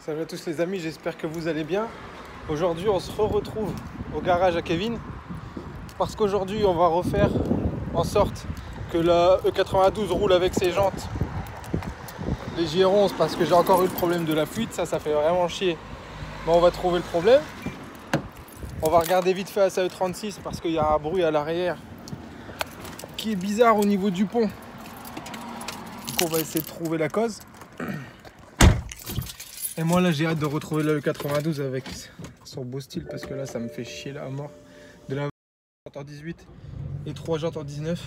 Salut à tous les amis, j'espère que vous allez bien. Aujourd'hui on se retrouve au garage à Kevin parce qu'aujourd'hui on va refaire en sorte que la E92 roule avec ses jantes les J11 parce que j'ai encore eu le problème de la fuite, ça fait vraiment chier. Mais on va trouver le problème. On va regarder vite fait à sa E36 parce qu'il y a un bruit à l'arrière qui est bizarre au niveau du pont. Donc on va essayer de trouver la cause. Et moi là j'ai hâte de retrouver le 92 avec son beau style parce que là ça me fait chier là à mort. De la jante en 18 et 3 jantes en 19.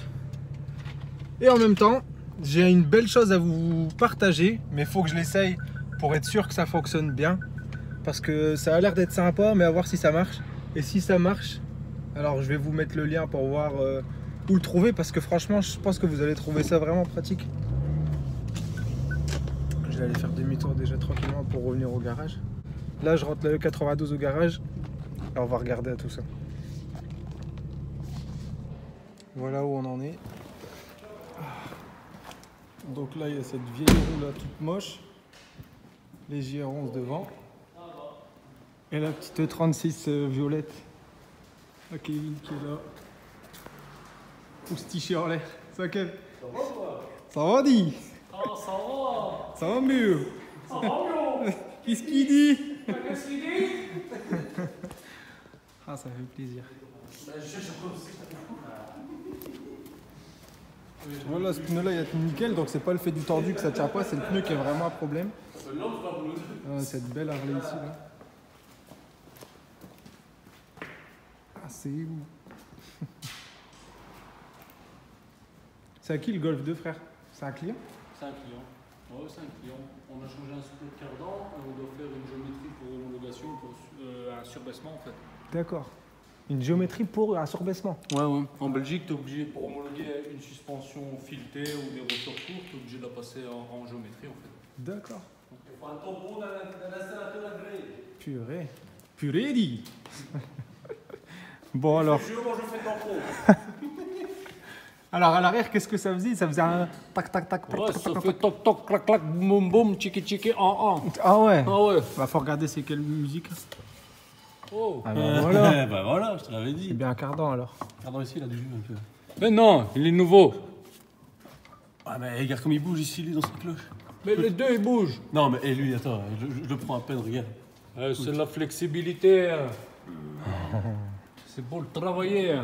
Et en même temps j'ai une belle chose à vous partager, mais il faut que je l'essaye pour être sûr que ça fonctionne bien. Parce que ça a l'air d'être sympa, mais à voir si ça marche. Et si ça marche, alors je vais vous mettre le lien pour voir où le trouver parce que franchement je pense que vous allez trouver ça vraiment pratique. Je vais aller faire demi-tour déjà tranquillement pour revenir au garage. Là, je rentre la E92 au garage et on va regarder à tout ça. Voilà où on en est. Donc là, il y a cette vieille roue là toute moche. Les JR11 devant. Et la petite E36 violette. Ah, Kevin qui est là. Poustiché en l'air. Ça, Kev? Ça va quoi? Ça va, dit? Ah, ça va. Ça va mieux. Ça va mieux. Qu'est-ce qu'il dit? Qu'est-ce qu'il dit? Ah, ça fait plaisir. Voilà, ce pneu là il est nickel, donc c'est pas le fait du tordu que ça tient pas, c'est le pneu qui est vraiment un problème. Cette belle Harley ici là. Ah, c'est où? C'est à qui le Golf 2, frère? C'est un client? C'est un client. Ouais, c'est un client. On a changé un support de cardan et on doit faire une géométrie pour homologation pour un surbaissement en fait. D'accord. Une géométrie pour un surbaissement. Ouais. En Belgique, tu es obligé, pour homologuer une suspension filetée ou des ressorts courts, tu es obligé de la passer en géométrie en fait. D'accord. Donc, il faut un tampon d'un installateur agréé. Purée. Purée dit. Bon alors. Je jure, moi je fais tampon. Alors à l'arrière, qu'est-ce que ça faisait? Ça faisait un tac tac tac. Ouais, ça fait toc toc clac clac boum boum tchiki tchiki en. Ah ouais. Ah ouais. Bah faut regarder c'est quelle musique. Oh. Ah bah voilà. Bah voilà, je te l'avais dit. C'est bien un cardan alors. Regarde ici, il a du jus un peu. Mais non, il est nouveau. Ah mais regarde comme il bouge ici, lui, dans sa cloche. Mais les deux ils bougent. Non mais et lui, attends, je le prends à peine, regarde. C'est la flexibilité. C'est pour le travailler.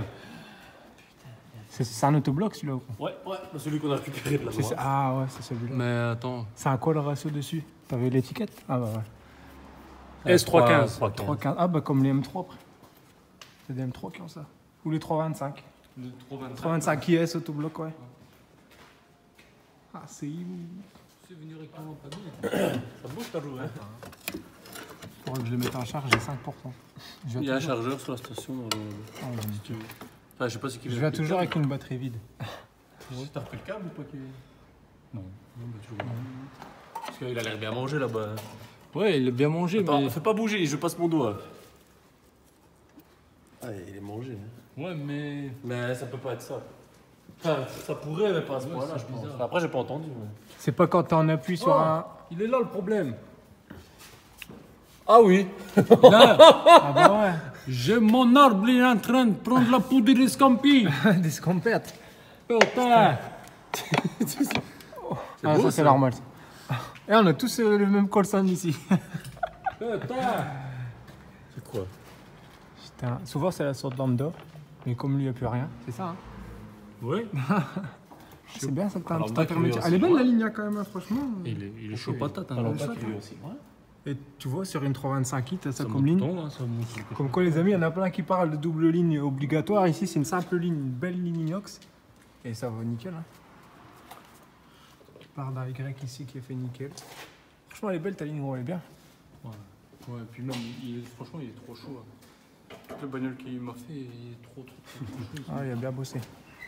C'est un autobloc celui-là. Ouais, bah, celui qu'on a récupéré de la droite. Ah ouais, c'est celui-là. Mais attends. C'est un quoi le ratio dessus? T'avais l'étiquette? Ah bah ouais. S315. 315. Ah bah comme les M3 après. C'est des M3 qui ont ça. Ou les 325. Le 325. 325 IS autobloc, ouais. Ah c'est où? C'est venu directement pas bien. Ça bouge ta roue, hein. Faudrait que je le mette en charge, j'ai 5%. Il y a un chargeur sur la station. Ah, ouais. Si tu veux. Enfin, je sais pas si Je viens toujours avec une batterie vide. T'as repris le câble ou pas qui... Non, bah, toujours. Parce qu'il a l'air bien mangé là-bas. Ouais, il a bien mangé, mais. Fais pas bouger, je passe mon doigt. Ah, il est mangé. Hein. Ouais, mais. Mais ça peut pas être ça. Enfin, ça pourrait, mais pas à ce point-là, je pense. bizarre. Après, j'ai pas entendu. Mais... C'est pas quand on appuie sur Oh, un... il est là le problème. Ah oui. Là. Ah bah ouais. J'ai mon arbre, il est en train de prendre la poudre de scampi. Des scampettes. Putain. Ah beau, ça c'est ça. normal. Et on a tous le même colson ici. Putain. C'est quoi? Putain. Souvent c'est la sorte lambda. Mais comme lui il n'y a plus rien, c'est ça hein. Oui. C'est bien ça, t'as un Alors, petit bah, intermédiaire. lui Elle est aussi, belle la ouais. ligne hein, quand même, hein, franchement. Il est chaud patate. Hein. Alors, le pas choc, lui aussi. Ouais. Et tu vois sur une 325i, t'as ça Ça comme ligne. monte, hein, ça monte. Comme quoi les amis, il y en a plein qui parlent de double ligne obligatoire. Ici c'est une simple ligne, une belle ligne inox. Et ça va nickel. Hein. Tu pars d'un Y ici qui est fait nickel. Franchement elle est belle ta ligne, elle est bien. Ouais, et puis même, franchement, il est trop chaud. Hein. Toute la bagnole qu'il m'a fait, il est trop chaud. Ah il a bien bossé.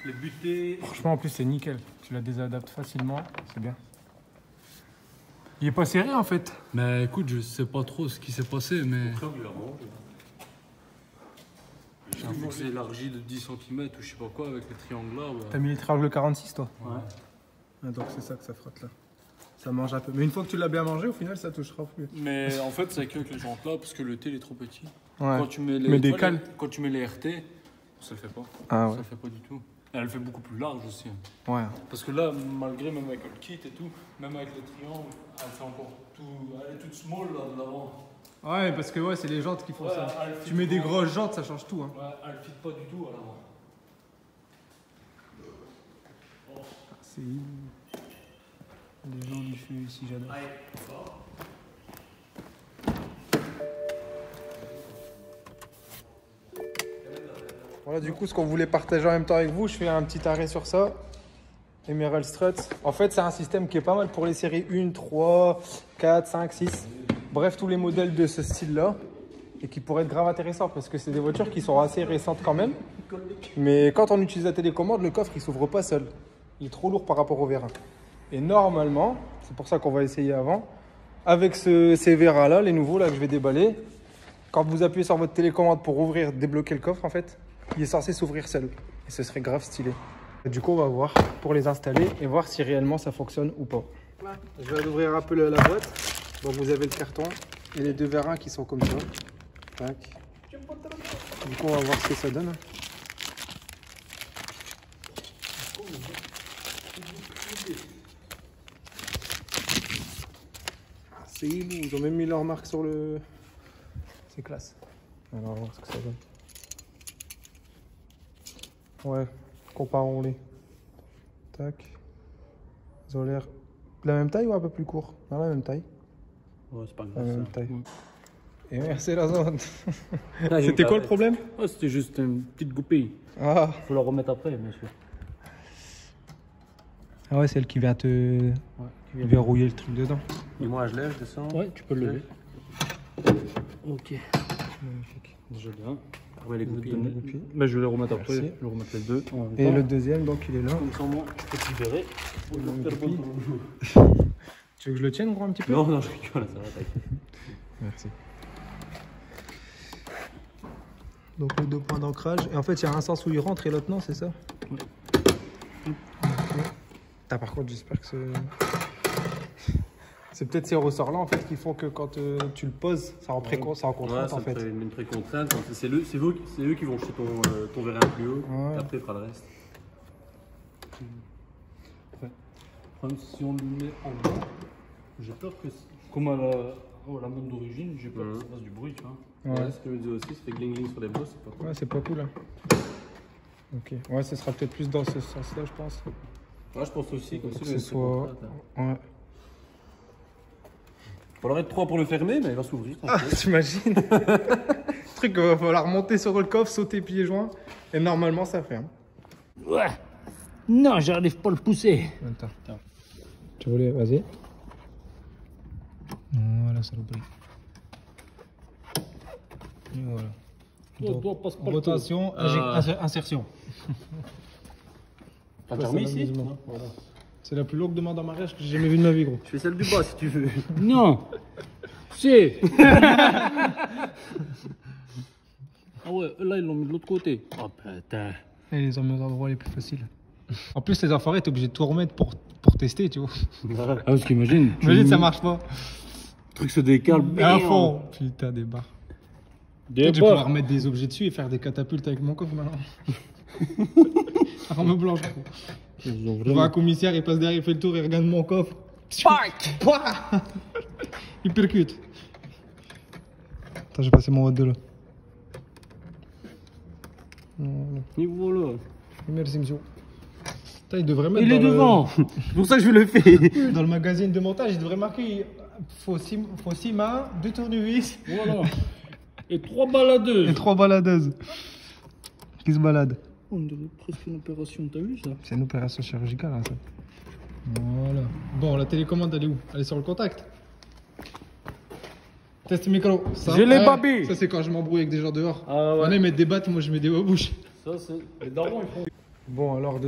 Les butées. Franchement en plus c'est nickel. Tu la désadaptes facilement, c'est bien. Il est pas serré en fait. Mais écoute, je sais pas trop ce qui s'est passé, mais. Comme lui a mangé. J'ai l'impression que c'est élargi de 10 cm ou je sais pas quoi avec les triangles là. Ouais. T'as mis les triangles 46 toi? Ouais. Ah, donc c'est ça que ça frotte là. Ça mange un peu. Mais une fois que tu l'as bien mangé, au final, ça touchera plus. Mais en fait, c'est avec les jantes là, parce que le T il est trop petit. Ouais. Quand tu mets les, Mais des toi, cales. quand tu mets les RT, ça le fait pas. Ah Ça ouais. le fait pas du tout. Et elle fait beaucoup plus large aussi. Ouais. Parce que là, malgré, même avec le kit et tout, même avec les triangles, elle fait encore tout. Elle est toute small là de l'avant. Ouais, parce que ouais, c'est les jantes qui font Ouais, ça. elle fit Tu mets des pas. grosses jantes, ça change tout. Hein. Ouais, elle fit pas du tout à l'avant. C'est des gens du feu ici, j'adore. Voilà, du coup, ce qu'on voulait partager en même temps avec vous, je fais un petit arrêt sur ça. Emerald Struts. En fait, c'est un système qui est pas mal pour les séries 1, 3, 4, 5, 6. Bref, tous les modèles de ce style-là. Et qui pourraient être grave intéressants parce que c'est des voitures qui sont assez récentes quand même. Mais quand on utilise la télécommande, le coffre, il s'ouvre pas seul. Il est trop lourd par rapport au vérin. Et normalement, c'est pour ça qu'on va essayer avant, avec ces vérins-là, les nouveaux là que je vais déballer, quand vous appuyez sur votre télécommande pour ouvrir, débloquer le coffre, en fait, il est censé s'ouvrir seul. Et ce serait grave stylé. Et du coup, on va voir pour les installer et voir si réellement ça fonctionne ou pas. Je vais ouvrir un peu la boîte. Donc vous avez le carton et les deux vérins qui sont comme ça. Tac. Du coup, on va voir ce que ça donne. C'est beau, ils ont même mis leur marque sur le... C'est classe. Alors, on va voir ce que ça donne. Ouais, comparons-les. Tac. Ils ont l'air de la même taille ou un peu plus court? Non, la même taille. Ouais, c'est pas La grave. même Ça. taille. Et merci la zone. Ah, C'était quoi le problème? Ah, c'était juste une petite goupille. Ah. Faut la remettre après, bien sûr. Ah ouais, celle qui vient te Ouais, verrouiller le truc dedans. Et moi, je lève, je descends. Ouais, tu peux le lever. Ok. Magnifique. Déjà bien. Ouais, les Je goupilles. donne les goupilles. Mais je vais les remettre après. Merci. Je vais remettre les deux. en même Et temps. le deuxième, donc il est là. Comme ça, moi, je peux te libérer. Tu veux que je le tienne gros un petit peu? Non, non, je rigole, ça va, t'inquiète. Merci. Donc les deux points d'ancrage. Et en fait, il y a un sens où il rentre et l'autre non, c'est ça? Oui. Okay. Par contre, j'espère que c'est peut-être ces ressorts-là en fait qui font que quand tu le poses, ça en contrainte en fait. C'est une précontrainte. C'est eux qui vont jeter ton vérin plus haut. Ouais. Et après, il fera le reste. Ouais. Le problème, c'est si on le met en bas, j'ai peur que, comme à la montre d'origine, j'ai peur que ça fasse du bruit, tu vois. Ouais. Ce que je me dis aussi, ça fait gling-gling sur les bosses, c'est pas cool. Ouais, c'est pas cool. Hein. Ok. Ouais, ce sera peut-être plus dans ce sens-là, je pense. Ouais, je pense aussi, comme ça, Que ce soit. Ouais. Il faudra être 3 pour le fermer, mais il va s'ouvrir. Ah, t'imagines? Le truc, il va falloir monter sur le coffre, sauter pieds joints, et normalement ça ferme. Ouais. Non, j'arrive pas à le pousser. Attends. Tu voulais, vas-y. Voilà, saloperie. Et voilà. Donc, rotation, insertion. T'as Ça, remis c'est ici? l'amusement. Non, voilà. C'est la plus longue demande en mariage que j'ai jamais vue de ma vie, gros. Je fais celle du bas si tu veux. Non. C'est. Ah ouais, là ils l'ont mis de l'autre côté. Oh putain. Et les ont mis aux endroits les plus faciles. En plus, les enfoirés, t'es obligé de tout remettre pour tester, tu vois. Ah parce qu'imagine. Imagine, ça marche pas. Le truc se décale. À fond. Putain, des barres. Des Je vais pouvoir mettre des objets dessus et faire des catapultes avec mon coffre maintenant. Arme blanche. Ils ont Je vois un vraiment. commissaire, il passe derrière, il fait le tour, il regarde mon coffre. Pouah il percute. Attends, j'ai passé mon watt de là. Voilà. Et voilà. Merci, monsieur. Putain, il devrait mettre Il est dans devant. C'est pour ça que je le fais. dans le magazine de montage, il devrait marquer faut 6 mains, 2 tournevis Voilà. Et 3 baladeuses. et 3 baladeuses qui se baladent. On dirait presque une opération, t'as vu ça? C'est une opération chirurgicale, hein, ça. Voilà. Bon, la télécommande, elle est où? Elle est sur le contact. Test micro. Ça, Je l'ai, ouais, papi. Ça, c'est quand je m'embrouille avec des gens dehors. Ah ouais. On met des battes, moi je mets des bouches. Ça c'est. Les darons ils font. Bon, alors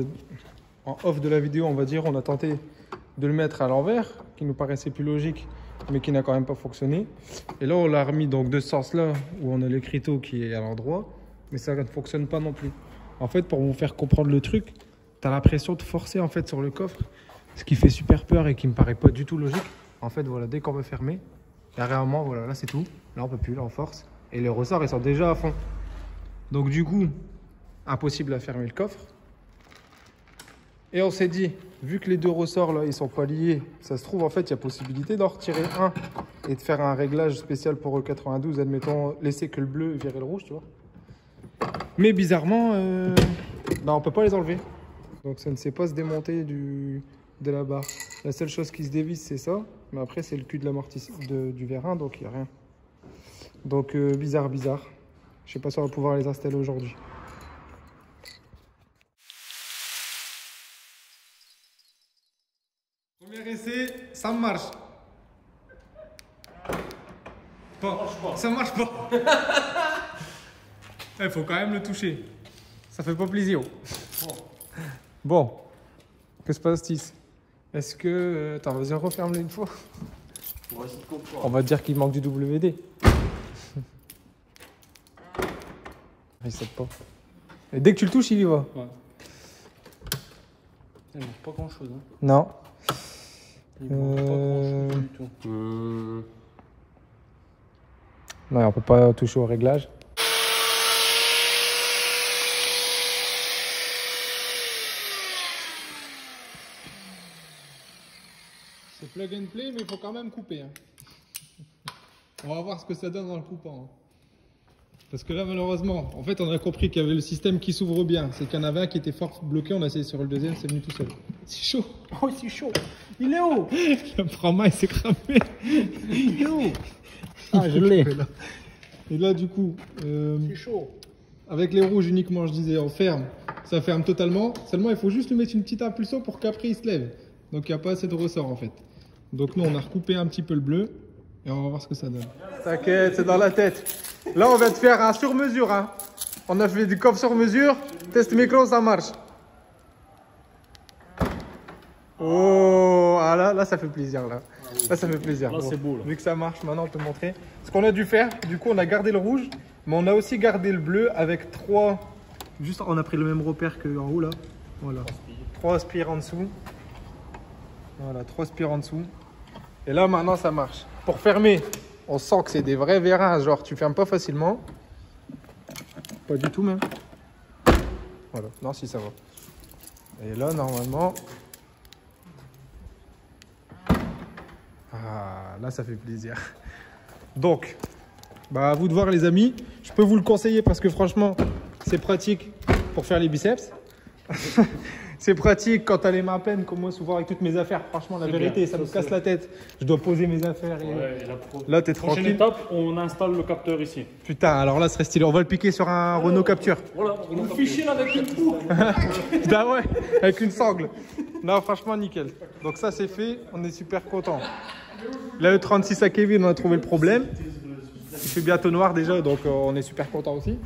en off de la vidéo, on va dire, on a tenté de le mettre à l'envers, qui nous paraissait plus logique, mais qui n'a quand même pas fonctionné. Et là, on l'a remis donc de ce sens-là, où on a l'écriteau qui est à l'endroit, mais ça ne fonctionne pas non plus. En fait, pour vous faire comprendre le truc, tu as l'impression de forcer en fait sur le coffre, Ce qui fait super peur et qui me paraît pas du tout logique. En fait, voilà, dès qu'on veut fermer, carrément, voilà, là c'est tout. Là on peut plus, là on force. Et les ressorts ils sont déjà à fond. Donc du coup, impossible à fermer le coffre. Et on s'est dit, vu que les deux ressorts là ils sont pas liés, ça se trouve en fait il y a possibilité d'en retirer un et de faire un réglage spécial pour E92, admettons laisser que le bleu et virer le rouge, tu vois. Mais bizarrement, on peut pas les enlever. Donc ça ne sait pas se démonter de la barre. La seule chose qui se dévisse c'est ça, mais après c'est le cul de l'amortisseur du vérin, donc il n'y a rien. Donc bizarre. Je sais pas si on va pouvoir les installer aujourd'hui. Premier essai, ça marche. Bon, ça marche pas. Il faut quand même le toucher. Ça fait pas plaisir. Bon, que se passe-t-il? Est-ce que... Attends, vas-y, referme-le une fois. On va dire qu'il manque du WD. Il saute pas. Et dès que tu le touches, il y va. Ouais. Il manque pas grand chose. Hein. Non. Il manque pas grand chose du tout. Non, on peut pas toucher au réglage. C'est plug and play, mais il faut quand même couper. Hein. On va voir ce que ça donne en le coupant. Hein. Parce que là, malheureusement, en fait, on a compris qu'il y avait le système qui s'ouvre bien. C'est qu'il y en avait un qui était fort bloqué. On a essayé sur le deuxième, c'est venu tout seul. C'est chaud. Oh, c'est chaud. Il est haut. Le prends-main, il s'est cramé. Il est haut. Ah, je l'ai. Et là, du coup, C'est chaud. avec les rouges uniquement, je disais, on ferme. Ça ferme totalement. Seulement, il faut juste lui mettre une petite impulsion pour qu'après, il se lève. Donc, il n'y a pas assez de ressort, en fait. Donc, nous, on a recoupé un petit peu le bleu. Et on va voir ce que ça donne. T'inquiète, c'est dans la tête. Là, on va te faire un sur-mesure. Hein. On a fait du coffre sur mesure. Test micro, ça marche. Oh, ah là, ça fait plaisir. Là, ça fait plaisir. Là, c'est beau. Là. Vu que ça marche, maintenant, on peut montrer. Ce qu'on a dû faire, du coup, on a gardé le rouge. Mais on a aussi gardé le bleu avec 3... Juste, on a pris le même repère qu'en haut, là. Voilà. 3 spires en dessous. Voilà, 3 spires en dessous. Et là, maintenant, ça marche. Pour fermer, on sent que c'est des vrais vérins. Genre, tu fermes pas facilement. Pas du tout, même. Voilà. Non, si, ça va. Et là, normalement... Ah, là, ça fait plaisir. Donc, bah, à vous de voir, les amis. Je peux vous le conseiller parce que, franchement, c'est pratique pour faire les biceps. C'est pratique quand t'as les mains pleines, comme moi souvent avec toutes mes affaires. Franchement, la vérité, ça me casse la tête. Je dois poser mes affaires. Et... Ouais, là, t'es prochaine tranquille. étape, on installe le capteur ici. Putain, alors là, ce serait stylé. On va le piquer sur un Renault Capture. Voilà, on le fichier là avec une trou. Ah ouais, avec une sangle. Non, franchement, nickel. Donc ça, c'est fait. On est super content. La E36 à Kevin, on a trouvé le problème. Il fait bientôt noir déjà, donc on est super content aussi.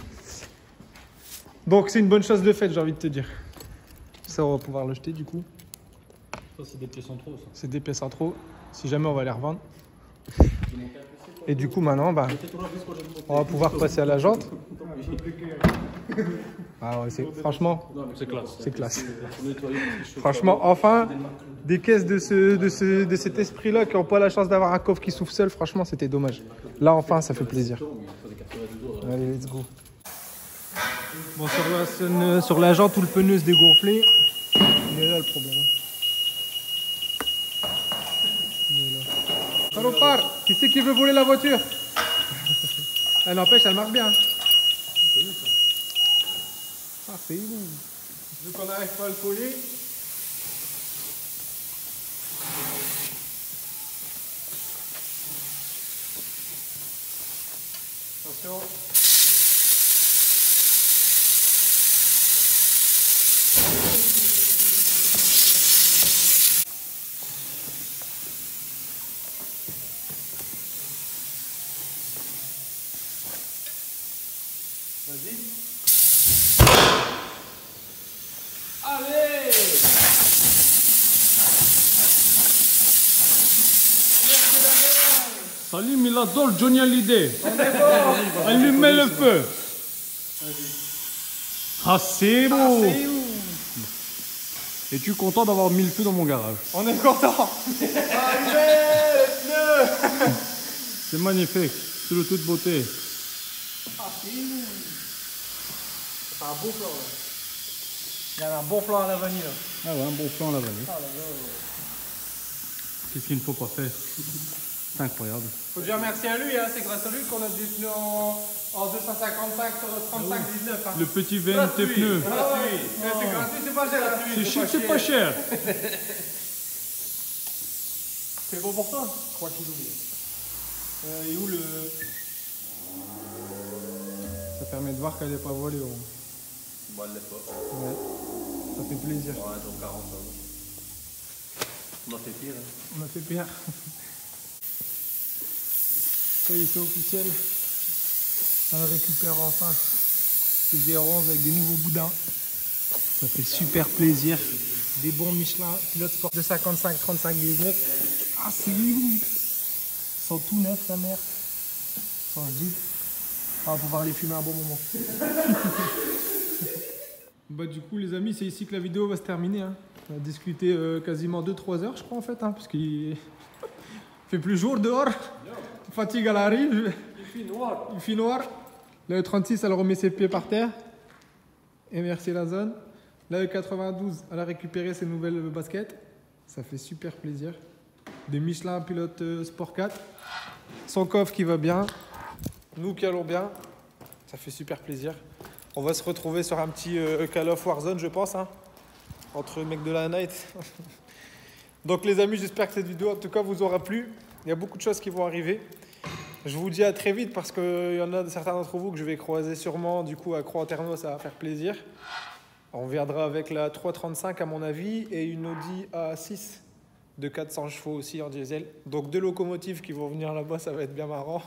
Donc c'est une bonne chose de faite, j'ai envie de te dire. Ça, on va pouvoir le jeter du coup. Ça, c'est des pièces en trop, ça. C'est des pièces en trop. Si jamais, on va les revendre. Et du coup, maintenant, bah, on va pouvoir passer à la jante. Ah ouais, franchement, C'est classe. c'est classe. Franchement, enfin, des caisses de cet esprit-là qui n'ont pas la chance d'avoir un coffre qui s'ouvre seul, franchement, c'était dommage. Là, enfin, ça fait plaisir. Allez, let's go. Bon, sur la jante, tout le pneu se dégonflé. Il est là le problème. Salopard, qui c'est qui veut voler la voiture? Elle n'empêche, elle marche bien. Ah, c'est où? Vu qu'on n'arrive pas à le coller. Attention. Vas-y. Allez! Salim, il adore Johnny Hallyday. Allumez le feu. Ah, c'est beau. Es-tu content d'avoir mis le feu dans mon garage? On est content. Arrivez, les pneus. C'est magnifique, c'est de toute beauté. C'est un beau plan là. Il y a un bon plan à la vanille là. Ah ouais, un bon plan à la vanille. Qu'est-ce qu'il ne faut pas faire? C'est incroyable. Faut dire merci à lui, hein. C'est grâce à lui qu'on a des pneus en 255 35 19. Hein. Le petit VMT pneus. C'est gratuit, c'est pas cher. C'est cher, c'est pas cher. C'est bon pour toi? 3 kilos. Et où le... Ça permet de voir qu'elle n'est pas volée. Moi, elle l'est pas. Ouais. Ça fait plaisir. Ouais, donc 40 euros. On a fait pire. Hein. On a fait pire. Ça y est, c'est officiel. On récupère enfin ces 11 avec des nouveaux boudins. Ça fait super plaisir. Des bons Michelin pilote sport de 55 35 19. Ah, c'est lourd. Ils sont tout neufs, la mère. Sans Jeep. On va pouvoir les fumer un bon moment. Bah, du coup, les amis, c'est ici que la vidéo va se terminer. Hein. On a discuté quasiment 2-3 heures, je crois, en fait, hein, parce qu'il fait plus jour dehors. Fatigue, elle arrive. Il fait noir. Il fait noir. La E36, elle remet ses pieds par terre. Et merci la zone. La E92, elle a récupéré ses nouvelles baskets. Ça fait super plaisir. Des Michelin pilote Sport 4. Son coffre qui va bien. Nous qui allons bien. Ça fait super plaisir. On va se retrouver sur un petit Call of Warzone, je pense. Hein, entre mecs de la night. Donc les amis, j'espère que cette vidéo en tout cas vous aura plu. Il y a beaucoup de choses qui vont arriver. Je vous dis à très vite parce qu'il y en a certains d'entre vous que je vais croiser sûrement. Du coup, à Croix-en-Terneau, ça va faire plaisir. On viendra avec la 335 à mon avis et une Audi A6 de 400 chevaux aussi en diesel. Donc 2 locomotives qui vont venir là-bas, ça va être bien marrant.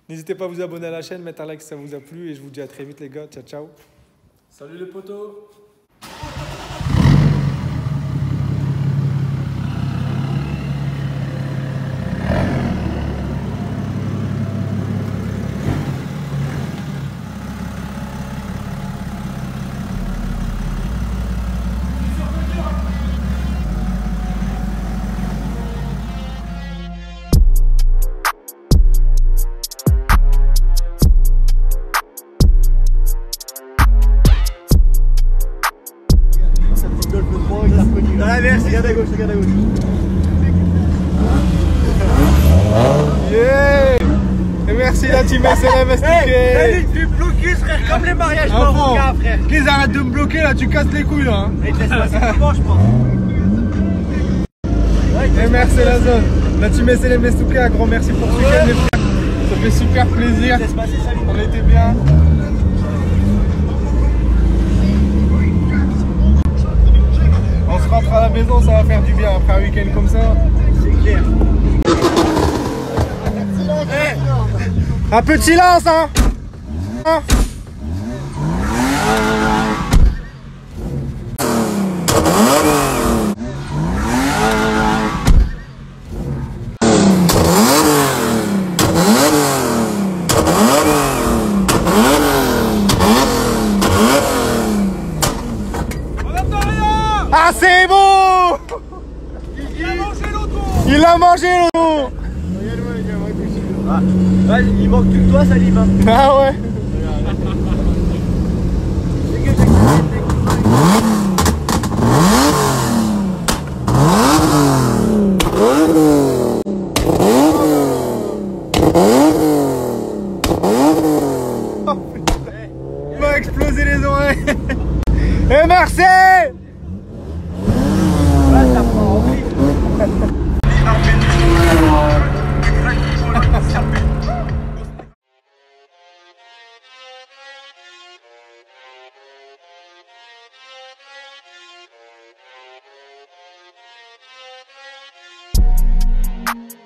N'hésitez pas à vous abonner à la chaîne, mettre un like si ça vous a plu et je vous dis à très vite les gars. Ciao, ciao. Salut les potos. Dans la verse, regarde à gauche, regarde à gauche. Yeah. Et merci la team SLM Hey, tu bloqué, frère, comme les mariages marocains, frère. Qu'ils arrêtent de me bloquer là, tu casses les couilles là. Hein. Et te laisse passer comment, je pense. Et merci la zone. La team SLM Estouka, un grand merci pour ce week-end les frères. Ça fait super plaisir. Laisse passer, salut. On était bien. On se rentre à la maison, ça va faire du bien après un week-end comme ça. C'est clair. Hey, un peu de silence hein. Ah c'est bon. Il a mangé l'auto. Il a mangé l'auto. Ah, il manque plus que toi, Salim. Hein. Ah ouais. Il va exploser les oreilles. Et merci. Thank you.